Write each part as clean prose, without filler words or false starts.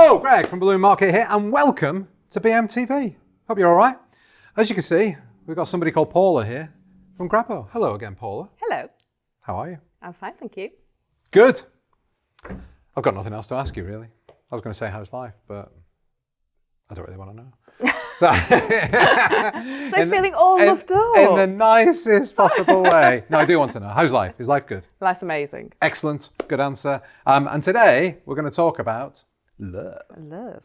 Hello, Greg from Balloon Market here, and welcome to BMTV. Hope you're all right. As you can see, we've got somebody called Paula here from Grabo. Hello again, Paula. Hello. How are you? I'm fine, thank you. Good. I've got nothing else to ask you, really. I was going to say how's life, but I don't really want to know. So, Feeling all loved up. In the nicest possible way. No, I do want to know. How's life? Is life good? Life's amazing. Excellent. Good answer. And today we're going to talk about love. Love.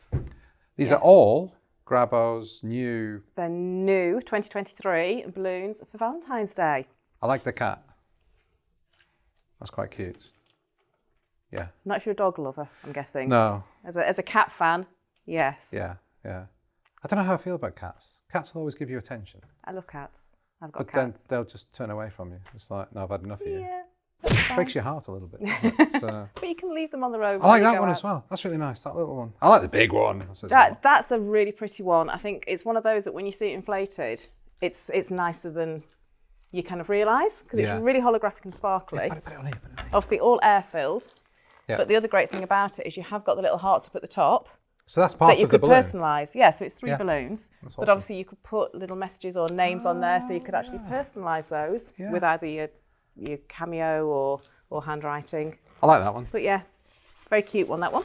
These are all Grabo's new... The new 2023 balloons for Valentine's Day. I like the cat. That's quite cute. Yeah. Not if you're a dog lover, I'm guessing. No. As a cat fan, yes. Yeah. I don't know how I feel about cats. Cats will always give you attention. I love cats. I've got but cats. Then they'll just turn away from you. It's like, no, I've had enough of you. Yeah. It breaks your heart a little bit. Doesn't it? So, But you can leave them on the road. I like that one as well. That's really nice, that little one. I like the big one. That's a really pretty one. I think it's one of those that when you see it inflated, it's nicer than you kind of realise, because it's really holographic and sparkly. Yeah, put it on here. Obviously all air filled. Yeah. But the other great thing about it is you have got the little hearts up at the top. So that's part that you of the could balloon. personalise. Yeah, so it's three balloons. That's but awesome. obviously you could put little messages or names on there, so you could actually personalise those with either your cameo or handwriting. I like that one. But yeah, very cute one, that one.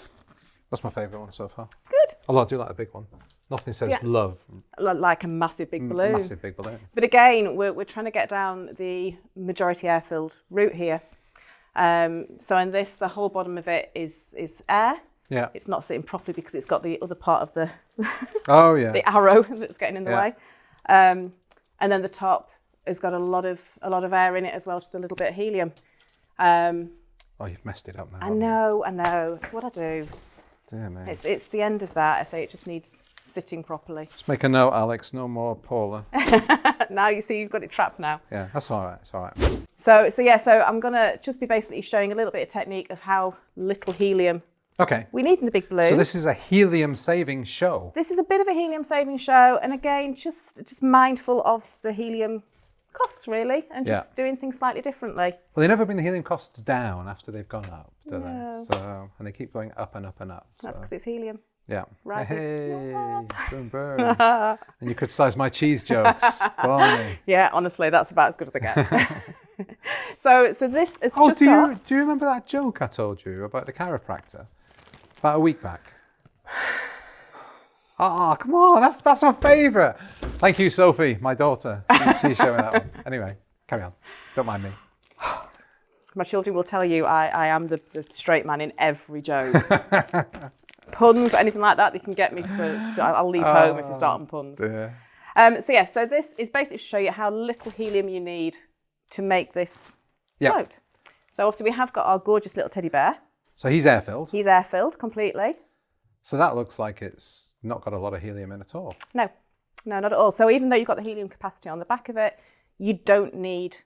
That's my favourite one so far. Good. Although I do like the big one. Nothing says love. Like a massive big balloon. Massive big balloon. But again, we're trying to get down the majority air-filled route here. So in this, the whole bottom of it is air. Yeah. It's not sitting properly because it's got the other part of the the arrow that's getting in the way. And then the top has got a lot of air in it as well, just a little bit of helium. Oh, you've messed it up now. I know. It's what I do. Dear me. It's the end of that. I say it just needs sitting properly. Just make a note, Alex. No more Paula. Now you see you've got it trapped now. Yeah, that's all right. It's all right. So I'm gonna just be basically showing a little bit of technique of how little helium we need in the big balloon. So this is a helium-saving show. This is a bit of a helium-saving show, and again, just mindful of the helium costs really, and just doing things slightly differently. Well, they never bring the helium costs down after they've gone up, do they? So, and they keep going up and up and up. That's because it's helium. Yeah. Rises. Hey, boom, boom. And you criticise my cheese jokes. Blimey. Yeah, honestly, that's about as good as I get. So this is just do you remember that joke I told you about the chiropractor about a week back? Oh, come on, that's my favourite. Thank you, Sophie, my daughter. She's showing that one. Anyway, carry on. Don't mind me. My children will tell you I am the straight man in every joke. Puns, anything like that, they can get me I'll leave home if they start on puns. Yeah. So this is basically to show you how little helium you need to make this float. So obviously we have got our gorgeous little teddy bear. So he's air-filled. He's air-filled completely. So that looks like it's not got a lot of helium in at all. No, not at all. So even though you've got the helium capacity on the back of it, you don't need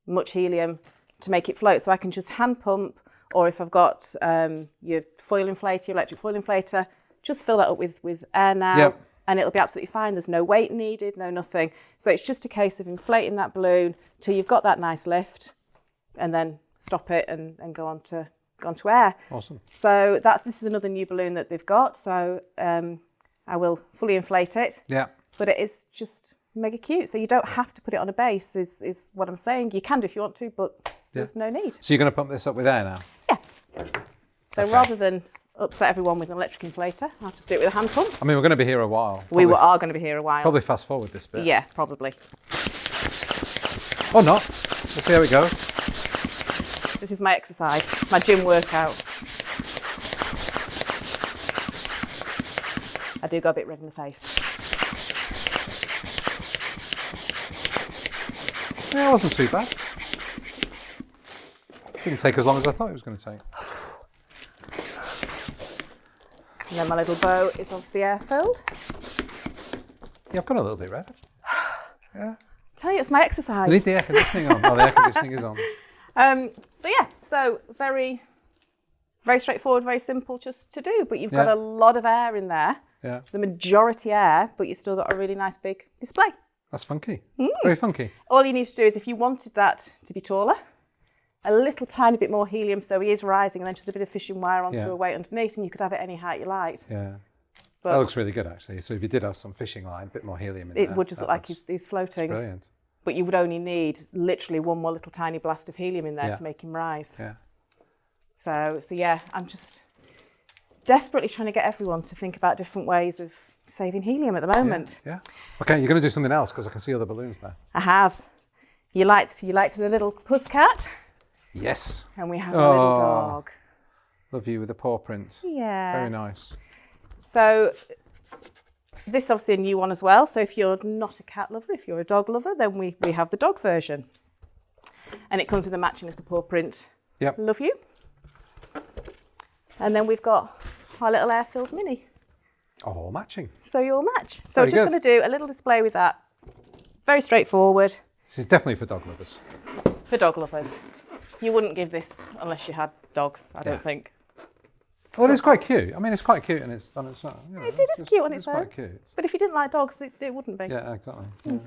much helium to make it float. So I can just hand pump, or if I've got your foil inflator, your electric foil inflator, just fill that up with air now, and it'll be absolutely fine. There's no weight needed, no nothing. So it's just a case of inflating that balloon till you've got that nice lift, and then stop it and go on to air. Awesome. So this is another new balloon that they've got. So I will fully inflate it. Yeah. But it is just mega cute. So you don't have to put it on a base, is what I'm saying. You can do if you want to, but there's no need. So you're going to pump this up with air now? Yeah. So rather than upset everyone with an electric inflator, I'll just do it with a hand pump. I mean, we're going to be here a while. We are going to be here a while. Probably fast forward this bit. Yeah, probably. Or not. We'll see how it goes. This is my exercise, my gym workout. I do go a bit red in the face. Yeah, it wasn't too bad. Didn't take as long as I thought it was going to take. And then my little bow is obviously air-filled. Yeah, I've got a little bit red. Yeah. Tell you, it's my exercise. You need the air conditioning on. Oh, the air conditioning is on. So very, very straightforward, very simple just to do. But you've got a lot of air in there. Yeah. The majority air, but you've still got a really nice big display. That's funky. Very funky. All you need to do is, if you wanted that to be taller, a little tiny bit more helium, so he is rising, and then just a bit of fishing wire onto Yeah. a weight underneath, and you could have it any height you liked. Yeah. But That looks really good, actually. So if you did have some fishing line, a bit more helium in there. it would just look like he's floating. Brilliant. But you would only need literally one more little tiny blast of helium in there Yeah. to make him rise. Yeah. So yeah, I'm just desperately trying to get everyone to think about different ways of saving helium at the moment. Yeah. Okay, you're going to do something else because I can see other balloons there. I have. You liked the little pusscat, Yes. and we have a little Oh. dog. Love you with the paw print. Yeah. Very nice. So this is obviously a new one as well. So if you're not a cat lover, if you're a dog lover, then we have the dog version. And it comes with a matching little paw print. Yep. Love you. And then we've got our little air-filled mini. Oh, matching. So you'll match. So Very we're just good. going to do a little display with that. Very straightforward This is definitely for dog lovers. for dog lovers. You wouldn't give this unless you had dogs, I don't think. Well, it's quite cute. I mean, it's quite cute and it's on its own. You know, It is cute on its own. It's quite cute. But if you didn't like dogs, it wouldn't be. Yeah, exactly. Yeah.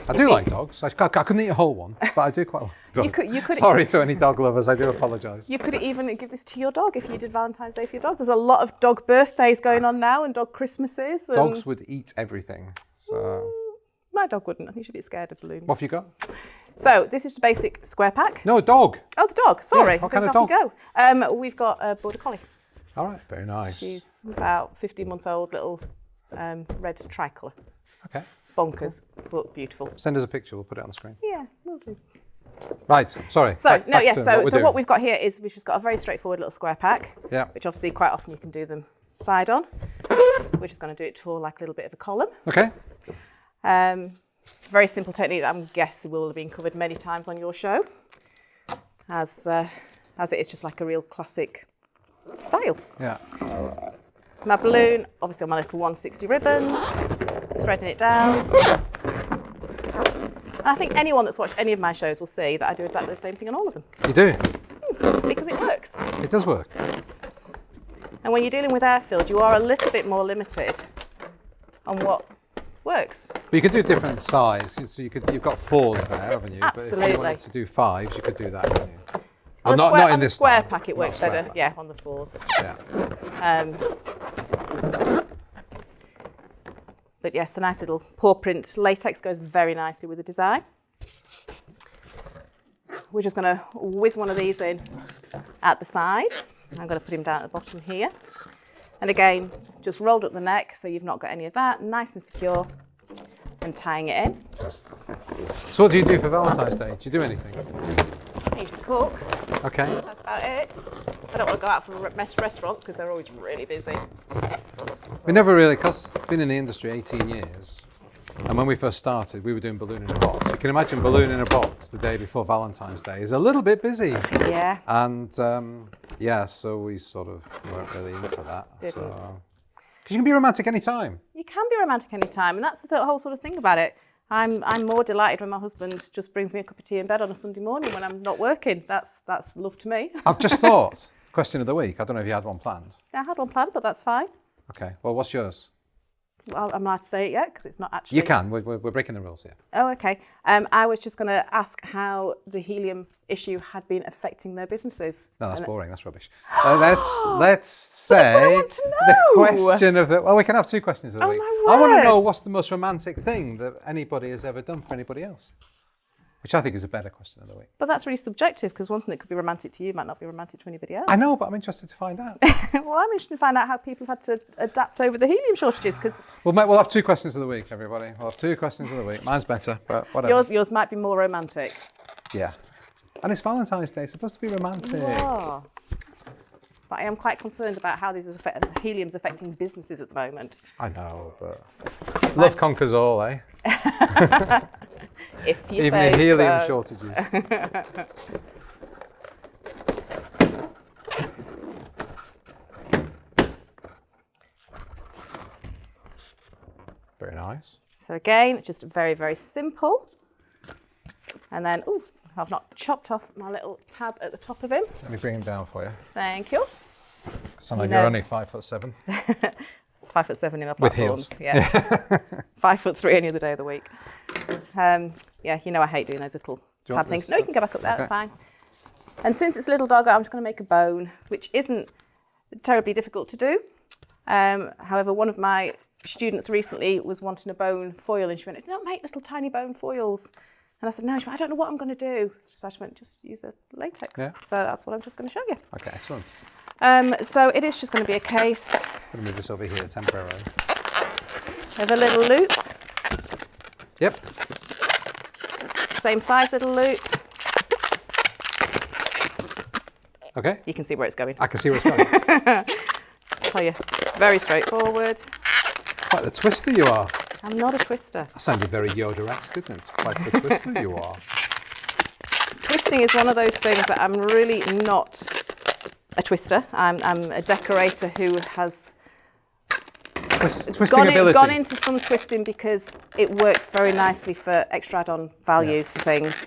I do like dogs. I couldn't eat a whole one, but I do quite like dogs. You could Sorry to any dog lovers. I do apologise. You could even give this to your dog if you did Valentine's Day for your dog. There's a lot of dog birthdays going on now and dog Christmases. And Dogs would eat everything. So, my dog wouldn't. I think she'd be scared of balloons. what have you got? So this is just a basic square pack. No, a dog. Oh, the dog. Sorry. Yeah, what kind of Off you go. We've got a border collie. All right, very nice. She's about 15 months old, little red tricolour. Okay. Bonkers, but beautiful. Send us a picture. We'll put it on the screen. Yeah, will do. Right. Sorry. So back no, to yes. So we're what doing. we've got here is we've just got a very straightforward little square pack. Yeah. Which obviously quite often you can do them side on. We're just going to do it to like a little bit of a column. Okay. Very simple technique that I'm guessing will have been covered many times on your show, as it is just like a real classic style. Yeah. My balloon, obviously on my little 160 ribbons, threading it down. And I think anyone that's watched any of my shows will see that I do exactly the same thing on all of them, You do. because it works. It does work. And when you're dealing with air-filled, you are a little bit more limited on what works. But you could do different size. So you've got 4s there, haven't you? But if Absolutely. you wanted to do 5s, you could do that, couldn't you? On Well, the not square, in on the this square style. pack, it Not works square better. pack. Yeah, on the 4s. Yeah. But yes, a nice little paw print latex goes very nicely with the design. We're just going to whiz one of these in at the side. I'm going to put him down at the bottom here. And again, just rolled up the neck so you've not got any of that. Nice and secure. And tying it in. So what do you do for Valentine's Day? Do you do anything? I usually cook. Okay. That's about it. I don't want to go out for restaurants because they're always really busy. We never really, because I've been in the industry 18 years, and when we first started, we were doing balloon in a box. You can imagine balloon in a box the day before Valentine's Day is a little bit busy. Yeah. And so we sort of weren't really into that. Didn't. Because you can be romantic anytime. You can be romantic anytime, and that's the whole sort of thing about it. I'm more delighted when my husband just brings me a cup of tea in bed on a Sunday morning when I'm not working. That's love to me. I've just thought, question of the week, I don't know if you had one planned. I had one planned, but that's fine. Okay, well, what's yours? Well, I'm not allowed to say it yet because it's not actually. You can, we're breaking the rules here. Oh, okay. I was just going to ask how the helium issue had been affecting their businesses. No, that's And- boring, that's rubbish. Let's say that's what I want to the know. question of the, well, we can have 2 questions of the Oh, week. my I want to word. know what's the most romantic thing that anybody has ever done for anybody else, which I think is a better question of the week. But that's really subjective because one thing that could be romantic to you might not be romantic to anybody else. I know, but I'm interested to find out. Well, I'm interested to find out how people have had to adapt over the helium shortages because We'll have 2 questions of the week, everybody. We'll have 2 questions of the week. Mine's better, but whatever. yours might be more romantic. Yeah. And it's Valentine's Day, it's supposed to be romantic. Oh. But I am quite concerned about how helium's affecting businesses at the moment. I know, but love conquers all, eh? If you Even say the helium so. shortages. Very nice. So again, just very, very simple. And then, I've not chopped off my little tab at the top of him. Let me bring him down for you. Thank you. Sound like No. you're only 5'7". It's 5'7" in my With platforms. heels. Yeah. 5'3" any other day of the week. Yeah, you know I hate doing those little you want tab things. this? No, you can go back up there, Okay. that's fine. And since it's a little doggo, I'm just going to make a bone, which isn't terribly difficult to do. However, one of my students recently was wanting a bone foil, and she went, "Don't make little tiny bone foils." And I said, "No." She went, "I don't know what I'm going to do." So I just went, "Just use a latex." Yeah. So that's what I'm just going to show you. Okay, excellent. So it is just going to be a case I'm going to move this over here temporarily. of a little loop, Yep. same size little loop. Okay. You can see where it's going. I can see where it's going. Tell you, very straightforward. Quite the twister you are. I'm not a twister. That sounded very Yoda-esque, didn't it? Quite the twister you are. Twisting is one of those things that I'm really not a twister. I'm a decorator who has Twisting ability. gone into some twisting because it works very nicely for extra add-on value for things.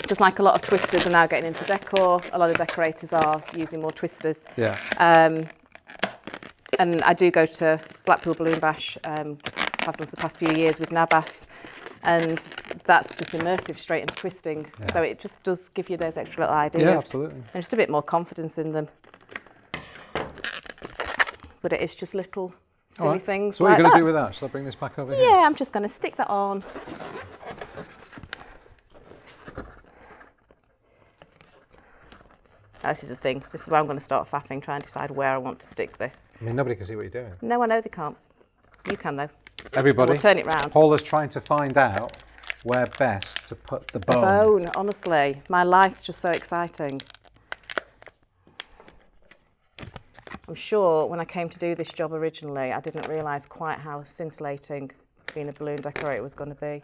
Just like a lot of twisters are now getting into decor, a lot of decorators are using more twisters. Yeah. And I do go to Blackpool Balloon Bash, have done for the past few years with Nabas, and that's just immersive straight into twisting. Yeah. So it just does give you those extra little ideas. Yeah, absolutely. And just a bit more confidence in them. But it is just little silly All right. things. So what like are you going to that. do with that? Shall I bring this back over here? Yeah, I'm just going to stick that on. This is the thing. This is where I'm going to start faffing, trying to decide where I want to stick this. I mean, nobody can see what you're doing. No, I know they can't. You can though. Everybody, We'll turn it round. Paula's trying to find out where best to put the bone. Bone, honestly. My life's just so exciting. I'm sure when I came to do this job originally, I didn't realise quite how scintillating being a balloon decorator was going to be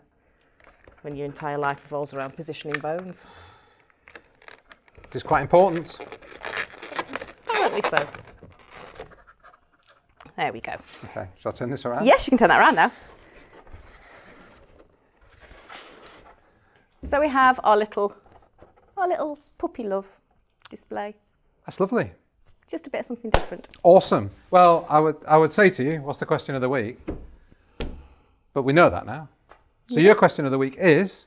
when your entire life revolves around positioning bones. It is quite important. Apparently so. There we go. Okay, shall I turn this around? Yes, you can turn that around now. So we have our little puppy love display. That's lovely. Just a bit of something different. Awesome. Well, I would say to you, what's the question of the week? But we know that now. So your question of the week is?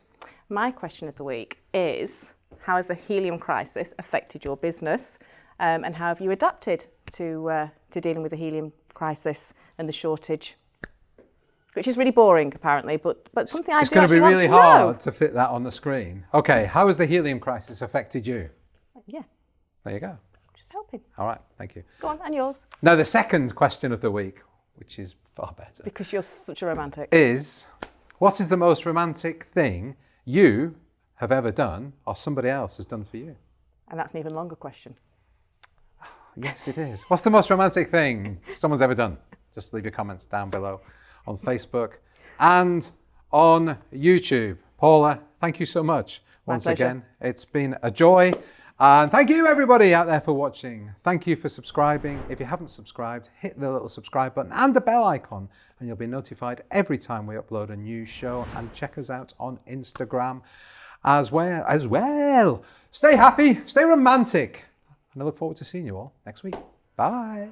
My question of the week is, how has the helium crisis affected your business, and how have you adapted to dealing with the helium crisis and the shortage? Which is really boring, apparently, but something It's I do going to be actually want really to know. hard to fit that on the screen. Okay, how has the helium crisis affected you? Yeah, There you go. just helping. All right, thank you. Go on, and yours, Now, the second question of the week, which is far better, because you're such a romantic. is what is the most romantic thing you have ever done or somebody else has done for you? And that's an even longer question. Yes, it is. What's the most romantic thing someone's ever done? Just leave your comments down below on Facebook and on YouTube. Paula, thank you so much once pleasure. again. It's been a joy. And thank you everybody out there for watching. Thank you for subscribing. If you haven't subscribed, hit the little subscribe button and the bell icon and you'll be notified every time we upload a new show. And check us out on Instagram as well. Stay happy, stay romantic. And I look forward to seeing you all next week. Bye.